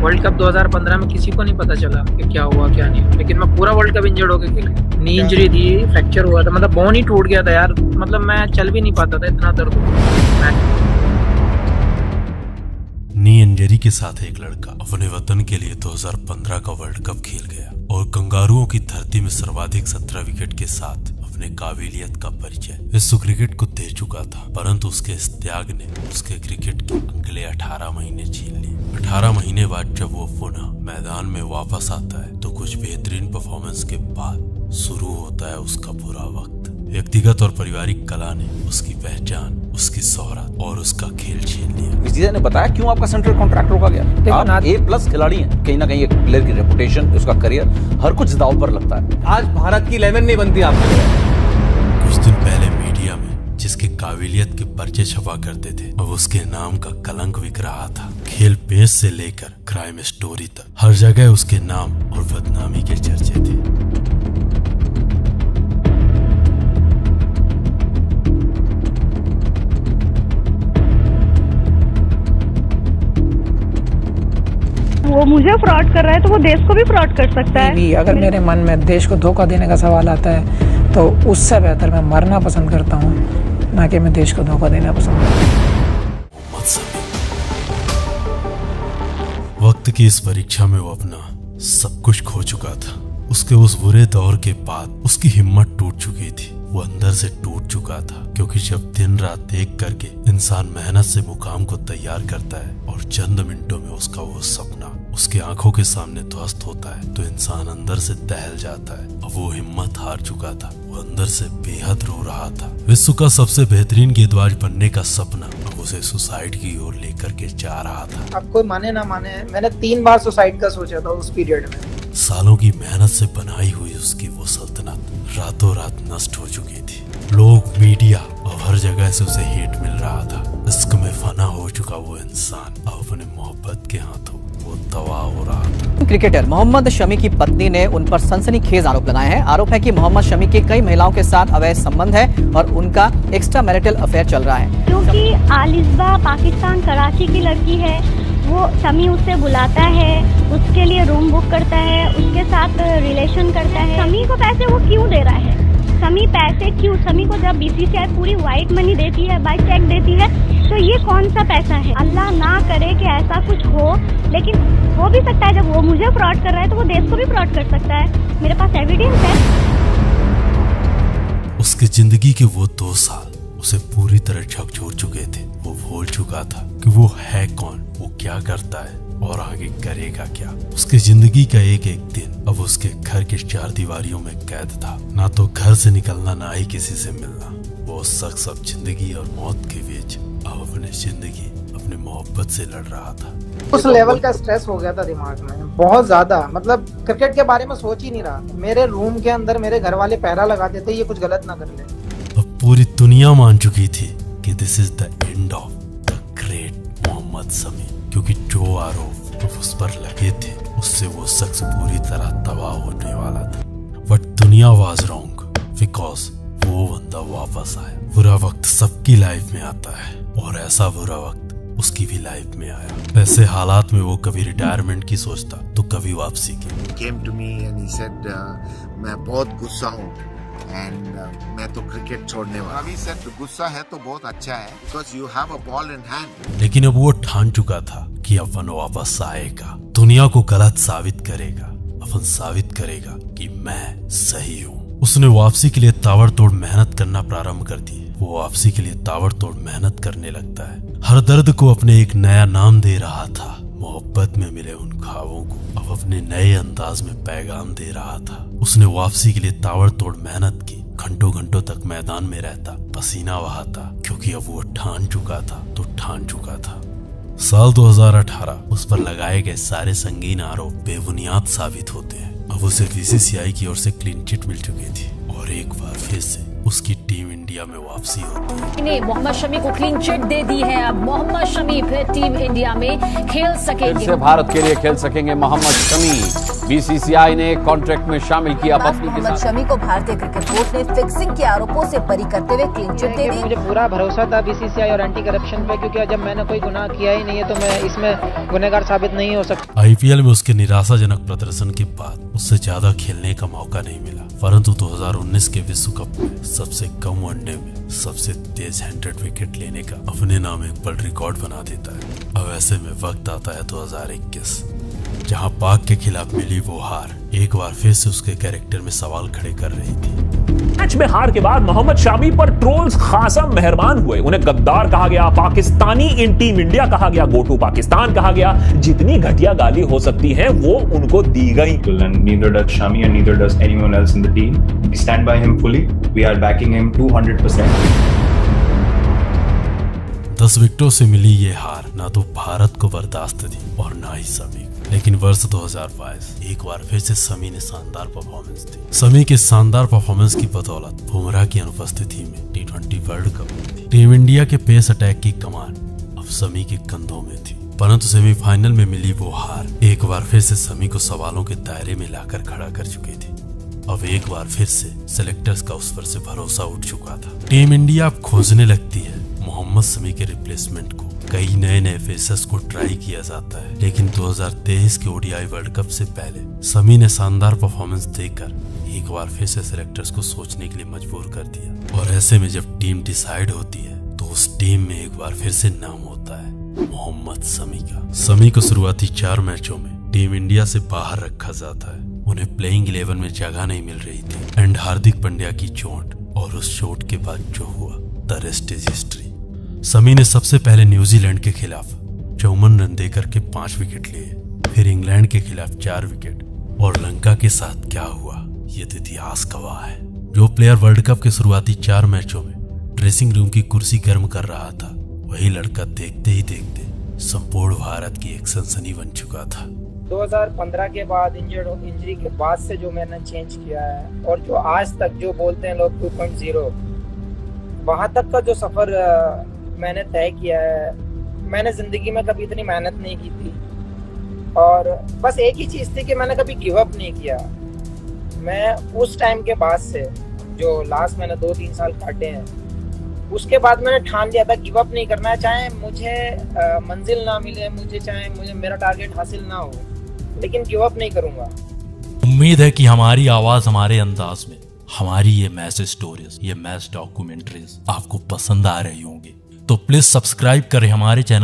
World cup 2015 में किसी को नहीं पता चला कि क्या हुआ क्या नहीं, लेकिन मैं पूरा वर्ल्ड कप इंजर्ड होकर खेला। नी इंजरी थी, फ्रैक्चर हुआ था, मतलब बोन ही टूट गया था यार, मतलब मैं चल भी नहीं पाता था, इतना दर्द हुआ। नी इंजरी के साथ एक लड़का अपने वतन के लिए 2015 का वर्ल्ड कप खेल गया और कंगारुओं की धरती में सर्वाधिक 17 विकेट के साथ अपने काबिलियत का परिचय विश्व क्रिकेट को दे चुका था। परंतु उसके इस त्याग ने उसके क्रिकेट के अगले 18 महीने छीन लिए। 18 महीने बाद जब वो पुनः मैदान में वापस आता है तो कुछ बेहतरीन परफॉर्मेंस के बाद शुरू होता है उसका बुरा वक्त। व्यक्तिगत और पारिवारिक कला ने उसकी पहचान, उसकी शोहरत और उसका खेल छीन लिया। विजय ने बताया क्यों आपका सेंट्रल कॉन्ट्रैक्ट रोका गया। आप A+ खिलाड़ी हैं, कहीं ना कहीं एक प्लेयर की रेपुटेशन, उसका करियर, हर कुछ दांव पर लगता है। आज भारत की 11 नहीं बनती आपके लिए। कुछ दिन पहले मीडिया में जिसके काबिलियत के पर्चे छपा करते थे, अब उसके नाम का कलंक बिक रहा था। खेल पेश से लेकर क्राइम स्टोरी तक हर जगह उसके नाम और बदनामी के चर्चे थे। वो मुझे फ्रॉड कर रहा है तो वो देश को भी फ्रॉड कर सकता है। भी अगर मेरे मन में देश को धोखा देने का सवाल आता है तो उससे बेहतर मैं मरना पसंद करता हूँ, ना कि मैं देश को धोखा देना पसंद करता हूँ। वक्त की इस परीक्षा में वो अपना सब कुछ खो चुका था। उसके उस बुरे दौर के बाद उसकी हिम्मत टूट चुकी थी, वो अंदर से टूट चुका था। क्योंकि जब दिन रात एक करके इंसान मेहनत से मुकाम को तैयार करता है और चंद मिनटों में उसका वो सपना उसके आंखों के सामने ध्वस्त होता है तो इंसान अंदर से दहल जाता है। अब वो हिम्मत हार चुका था, वो अंदर से बेहद रो रहा था। विश्व का सबसे बेहतरीन गेंदबाज बनने का सपना अब उसे सुसाइड की ओर लेकर के जा रहा था। अब कोई माने ना माने, मैंने 3 बार सुसाइड का सोचा था उस पीरियड में। सालों की मेहनत से बनाई हुई उसकी वो सल्तनत रातों रात नष्ट हो चुकी थी। लोग, मीडिया और हर जगह से उसे हेट मिल रहा था। इश्क में फना हो चुका वो इंसान अब अपने मोहब्बत के हाथों वो तबाह हो रहा था। क्रिकेटर मोहम्मद शमी की पत्नी ने उन पर सनसनीखेज आरोप लगाए हैं। आरोप है कि मोहम्मद शमी के कई महिलाओं के साथ अवैध संबंध है और उनका एक्स्ट्रा मैरिटल अफेयर चल रहा है। क्योंकि आलिस्बा पाकिस्तान कराची की लड़की है, वो शमी उससे बुलाता है, उसके लिए रूम बुक करता है, उसके साथ रिलेशन करता है। शमी को पैसे वो क्यों दे रहा है? शमी पैसे क्यों? शमी को जब BCCI पूरी व्हाइट मनी देती है, बाई चेक देती है, तो ये कौन सा पैसा है? अल्लाह ना करे कि ऐसा कुछ हो, लेकिन हो भी सकता है। जब वो मुझे फ्रॉड कर रहा है तो वो देश को भी फ्रॉड कर सकता है। मेरे पास एविडेंस है। उसकी जिंदगी के वो 2 साल उसे पूरी तरह झकझोर चुके थे। वो भूल चुका था कि वो है कौन, वो क्या करता है और आगे करेगा क्या। उसकी जिंदगी का एक एक दिन अब उसके घर के 4 दीवारियों में कैद था। ना तो घर से निकलना, ना ही किसी से मिलना। वो शख्स अब जिंदगी और मौत के बीच अब अपनी जिंदगी, अपनी मोहब्बत से लड़ रहा था। उस लेवल का स्ट्रेस हो गया था दिमाग में, बहुत ज्यादा। मतलब क्रिकेट के बारे में सोच ही नहीं रहा। मेरे रूम के अंदर मेरे घर वाले पहरा लगाते थे, ये कुछ गलत ना कर ले। अब पूरी दुनिया मान चुकी थी कि this is the end of the great Mohammed Shami, क्योंकि जो आरोप उस पर लगे थे उससे वो शख्स पूरी तरह तबाह होने वाला था। बट दुनिया वाज रॉन्ग बिकॉज वो बंदा वापस आया। बुरा वक्त सबकी लाइफ में आता है और ऐसा बुरा वक्त उसकी भी लाइफ में आया। ऐसे हालात में वो कभी रिटायरमेंट की सोचता तो कभी वापसी की। Came to me and he said, मैं बहुत गुस्सा हूँ and मैं तो क्रिकेट छोड़ने वाला। अभी said गुस्सा है तो बहुत अच्छा है because you have a ball in hand। लेकिन अब वो ठान चुका था कि अपन वापस आएगा, दुनिया को गलत साबित करेगा, अपन साबित करेगा कि मैं सही हूँ। उसने वापसी के लिए ताबड़तोड़ मेहनत करना प्रारंभ कर दी। वो वापसी के लिए ताबड़तोड़ मेहनत करने लगता है। हर दर्द को अपने एक नया नाम दे रहा था। मोहब्बत में मिले उन ख्वाबों को अब अपने नए अंदाज में पैगाम दे रहा था। उसने वापसी के लिए ताबड़तोड़ मेहनत की। घंटों घंटों तक मैदान में रहता, पसीना बहाता, क्योंकि अब वो ठान चुका था तो ठान चुका था। साल 2018 उस पर लगाए गए सारे संगीन आरोप बेबुनियाद साबित होते हैं। अब उसे BCCI की ओर से क्लीन चिट मिल चुकी थी और एक बार फिर से उसकी टीम इंडिया में वापसी होती है। ने मोहम्मद शमी को क्लीन चिट दे दी है। अब मोहम्मद शमी फिर टीम इंडिया में खेल सकेंगे। फिर से भारत के लिए खेल सकेंगे मोहम्मद शमी। बीसीसीआई ने कॉन्ट्रैक्ट में शामिल किया पत्नी के मोहम्मद साथ। शमी को भारतीय क्रिकेट बोर्ड ने फिक्सिंग के आरोपों से बरी करते हुए क्लीन चिट दे दी। मुझे पूरा भरोसा था बीसीसीआई और एंटी करप्शन पे, क्योंकि जब मैंने कोई गुनाह किया ही नहीं है तो मैं इसमें गुनहगार साबित नहीं हो सकता। आईपीएल में उसके निराशाजनक प्रदर्शन के बाद उससे ज्यादा खेलने का मौका नहीं मिला, परंतु 2019 के विश्व कप में सबसे कम वनडे में सबसे तेज 100 विकेट लेने का अपने नाम एक वर्ल्ड रिकॉर्ड बना देता है। अब ऐसे में वक्त आता है 2021, जहां पाक के खिलाफ मिली वो हार एक बार फिर से उसके कैरेक्टर में सवाल खड़े कर रही थी। मैच में हार के बाद मोहम्मद शमी पर ट्रोल्स खासा मेहरबान हुए। उन्हें गद्दार कहा गया, पाकिस्तानी इन टीम इंडिया कहा गया, गो टू पाकिस्तान कहा गया। जितनी घटिया गाली हो सकती है वो उनको दी गई। Neither does Shami and neither does anyone else in the team. We stand by him fully. We are backing him 200%. 10 विकेटों से मिली ये हार ना तो भारत को बर्दाश्त थी और ना ही शमी। लेकिन वर्ष 2022 एक बार फिर से शमी ने शानदार परफॉर्मेंस दी। शमी के शानदार परफॉर्मेंस की बदौलत बुमराह की अनुपस्थिति में T20 वर्ल्ड कप में थी। टीम इंडिया के पेस अटैक की कमान अब शमी के कंधों में थी, परंतु सेमीफाइनल में मिली वो हार एक बार फिर से शमी को सवालों के दायरे में लाकर खड़ा कर चुकी थी। अब एक बार फिर से सेलेक्टर्स का उस पर से भरोसा उठ चुका था। टीम इंडिया अब खोजने लगती है मोहम्मद शमी के रिप्लेसमेंट को। कई नए फेसेस को ट्राई किया जाता है, लेकिन 2023 के ओडीआई वर्ल्ड कप से पहले शमी ने शानदार परफॉर्मेंस देकर एक बार फिर से सेलेक्टर्स को सोचने के लिए मजबूर कर दिया। और ऐसे में जब टीम डिसाइड होती है तो उस टीम में एक बार फिर से नाम होता है मोहम्मद शमी का। शमी को शुरुआती 4 मैचों में टीम इंडिया से बाहर रखा जाता है। उन्हें प्लेइंग 11 में जगह नहीं मिल रही थी एंड हार्दिक पांड्या की चोट और उस चोट के बाद जो हुआ the rest is history. Shami ने सबसे पहले न्यूजीलैंड के खिलाफ 54 रन देकर के 5 विकेट लिए, फिर इंग्लैंड के खिलाफ 4 विकेट और लंका के साथ क्या हुआ ये तो इतिहास गवाह है। जो प्लेयर वर्ल्ड कप के शुरुआती 4 मैचों में ड्रेसिंग रूम की कुर्सी गर्म कर रहा था, वही लड़का देखते ही देखते संपूर्ण भारत की एक सनसनी बन चुका था। 2015 के बाद इंजरी के बाद से जो मैंने चेंज किया है और जो आज तक जो बोलते हैं लोग 2.0, वहां तक का जो सफर मैंने तय किया है। मैंने जिंदगी में कभी इतनी मेहनत नहीं की थी और बस एक ही चीज थी कि मैंने कभी गिव अप नहीं किया। मैं उस टाइम के बाद से जो लास्ट मैंने 2-3 साल काटे हैं, उसके बाद मैंने ठान लिया था गिव अप नहीं करना है, चाहे मुझे मंजिल ना मिले, मुझे मेरा टारगेट हासिल ना हो, लेकिन गिव अप नहीं करूंगा। उम्मीद है कि हमारी आवाज हमारे अंदाज में हमारी ये मैच स्टोरीज, ये मैच डॉक्यूमेंट्रीज आपको पसंद आ रही होंगी, तो प्लीज सब्सक्राइब करें हमारे चैनल।